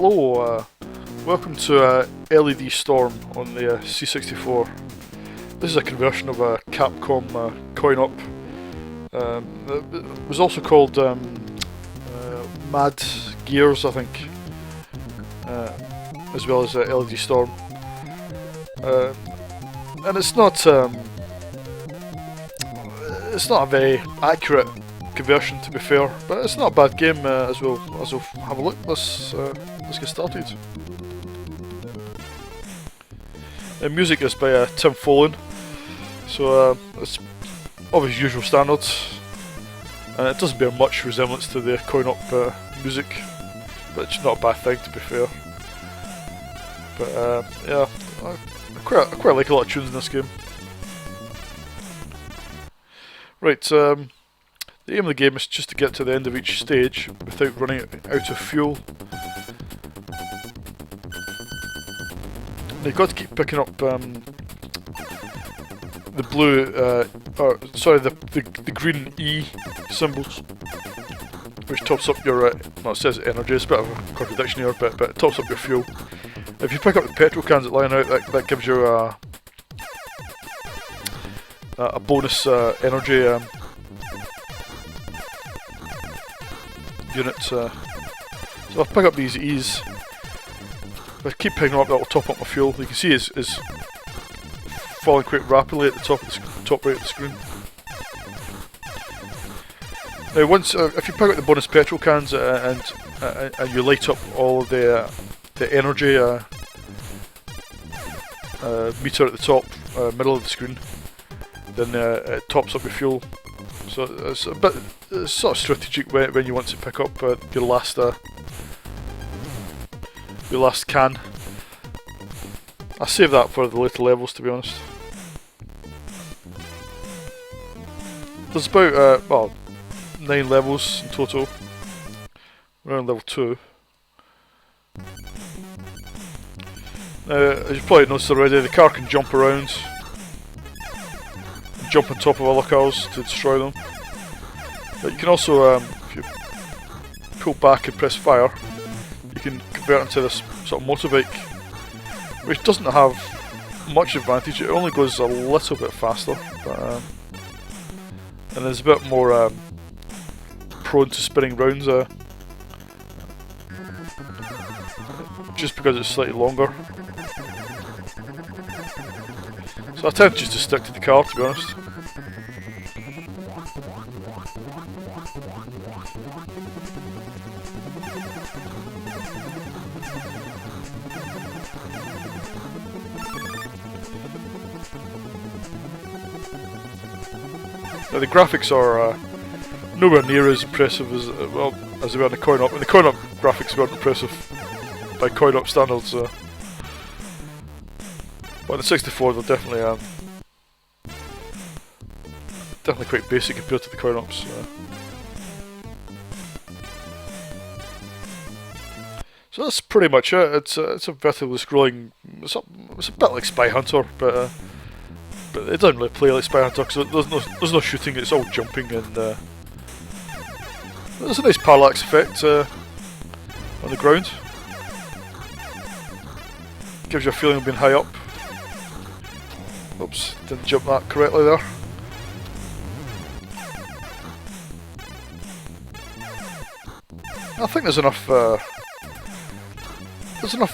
Hello, welcome to L.E.D. Storm on the C64. This is a conversion of a Capcom coin-op. It was also called Mad Gears, I think, as well as L.E.D. Storm. And it's not a very accurate conversion, to be fair, but it's not a bad game. As we'll have a look. Let's get started. The music is by Tim Follin, so it's of his usual standards, and it doesn't bear much resemblance to the coin-op music, but it's not a bad thing, to be fair. But yeah, I quite like a lot of tunes in this game. Right, the aim of the game is just to get to the end of each stage without running out of fuel. You've got to keep picking up the blue, the green E symbols, which tops up your, well, it says energy, it's a bit of a contradiction here, but it tops up your fuel. If you pick up the petrol cans that line out, that gives you a bonus energy unit. So I'll pick up these E's. If I keep picking them up, that will top up my fuel. You can see it's falling quite rapidly at the top right of the screen. Now, once if you pick up the bonus petrol cans and you light up all of the energy meter at the top middle of the screen, then it tops up your fuel. So it's a bit sort of strategic when you want to pick up your last can. I save that for the later levels, to be honest. There's about well, 9 levels in total. We're on level 2. Now, as you probably noticed already, the car can jump around, jump on top of other cars to destroy them. But you can also, if you pull back and press fire, you can convert into this sort of motorbike, which doesn't have much advantage. It only goes a little bit faster, but and it's a bit more prone to spinning rounds, just because it's slightly longer. So I tend just to stick to the car, to be honest. Now the graphics are nowhere near as impressive as they were in the coin-op. And the coin-op graphics weren't impressive by coin-op standards. But in the 64, they're definitely quite basic compared to the coin-ops. So that's pretty much it. It's a vertically scrolling. It's a bit like Spy Hunter, but it doesn't really play like Spy Hunter because there's no shooting. It's all jumping, and there's a nice parallax effect on the ground. Gives you a feeling of being high up. Oops, didn't jump that correctly there. I think there's enough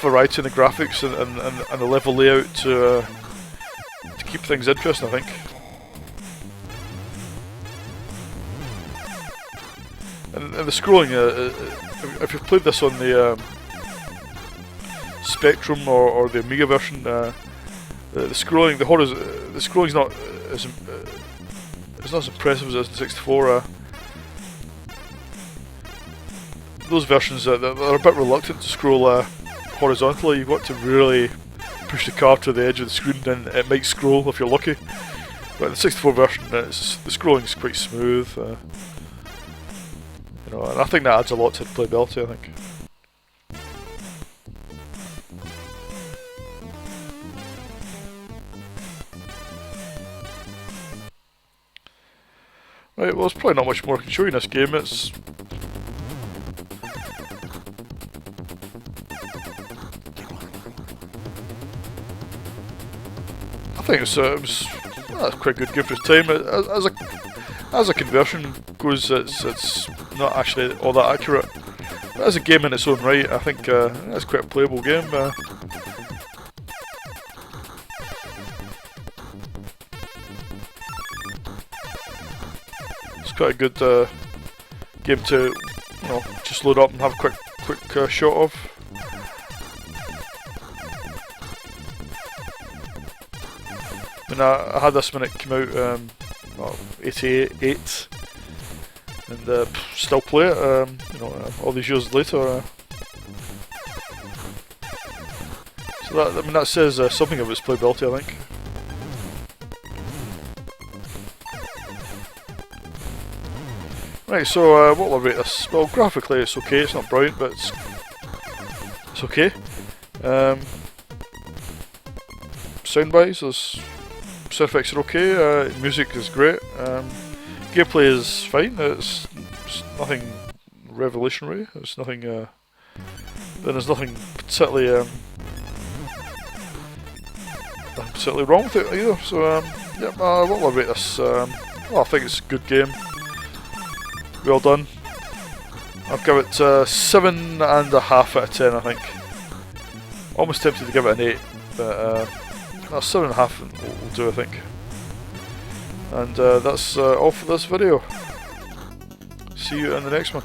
variety in the graphics and the level layout to keep things interesting, I think. And the scrolling, if you've played this on the Spectrum or the Amiga version, the scrolling's not as it's not as impressive as it is in 64. Those versions they're a bit reluctant to scroll horizontally. You've got to really push the car to the edge of the screen, and it might scroll if you're lucky. But in the 64 version, the scrolling is quite smooth. You know, and I think that adds a lot to the playability, I think. Right, well, there's probably not much more I can show you in this game. It's think it was quite a good game for its time. As a conversion goes, it's not actually all that accurate. But as a game in its own right, I think it's quite a playable game. It's quite a good game to, you know, just load up and have a quick shot of. I mean, I had this when it came out, 88, and still play it, you know, all these years later. So that says something of its playability, I think. Right, so what will I rate this? Well, graphically it's okay. It's not brilliant, but it's okay. Sound-wise, sound effects are okay. Music is great. Gameplay is fine. It's nothing revolutionary. It's nothing. Then there's nothing particularly wrong with it either. So yeah, what will I rate this? Well, I think it's a good game. Well done. I'll give it 7.5 out of 10. I think. Almost tempted to give it an 8, but 7.5 will do, I think. And that's all for this video. See you in the next one.